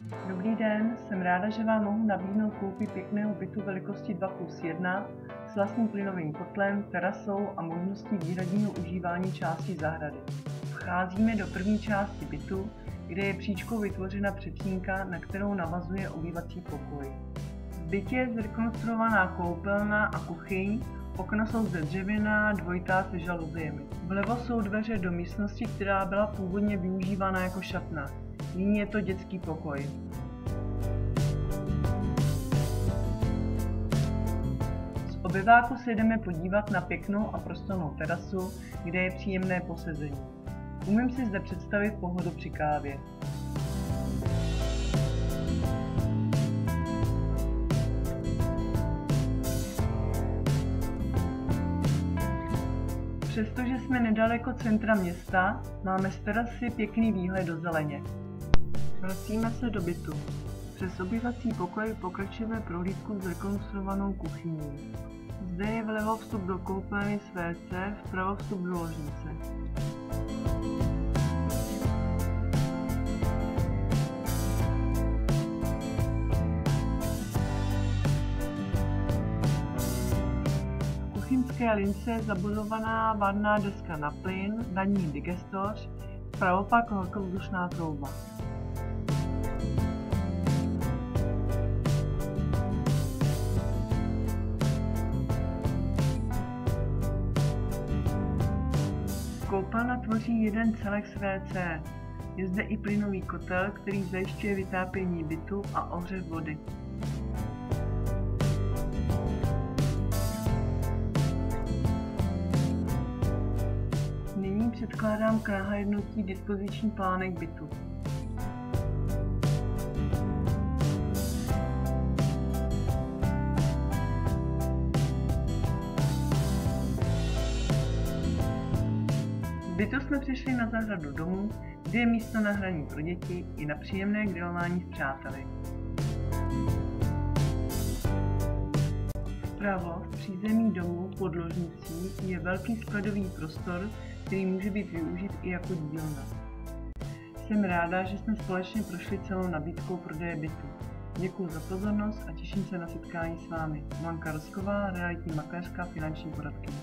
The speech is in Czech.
Dobrý den, jsem ráda, že vám mohu nabídnout koupi pěkného bytu velikosti 2+1 s vlastním plynovým kotlem, terasou a možností výhradního užívání části zahrady. Vcházíme do první části bytu, kde je příčkou vytvořena předsínka, na kterou navazuje obývací pokoj. V bytě je zrekonstruovaná koupelna a kuchyň, okna jsou ze dřevěná, dvojitá se žaluziemi. Vlevo jsou dveře do místnosti, která byla původně využívána jako šatna. Nyní je to dětský pokoj. Z obyváku se jdeme podívat na pěknou a prostornou terasu, kde je příjemné posezení. Umím si zde představit pohodu při kávě. Přestože jsme nedaleko centra města, máme z terasy pěkný výhled do zeleně. Vracíme se do bytu. Přes obývací pokoj pokračujeme prohlídku s rekonstruovanou kuchyní. Zde je vlevo vstup do koupelny s WC, vpravo vstup do ložnice. V kuchyňské lince je zabudovaná varná deska na plyn, na ní digestoř, vpravo pak horkovzdušná trouba. Koupelna tvoří jeden celek s WC. Je zde i plynový kotel, který zajišťuje vytápění bytu a ohřev vody. Nyní předkládám k nahlédnutí dispoziční plánek bytu. V bytu jsme přišli na zahradu domu, kde je místo na hraní pro děti i na příjemné grilování s přáteli. Vpravo v přízemí domu pod ložnicí je velký skladový prostor, který může být využit i jako dílna. Jsem ráda, že jsme společně prošli celou nabídkou prodeje bytu. Děkuji za pozornost a těším se na setkání s vámi. Blanka Rosková, realitní makléřka, finanční poradkyně.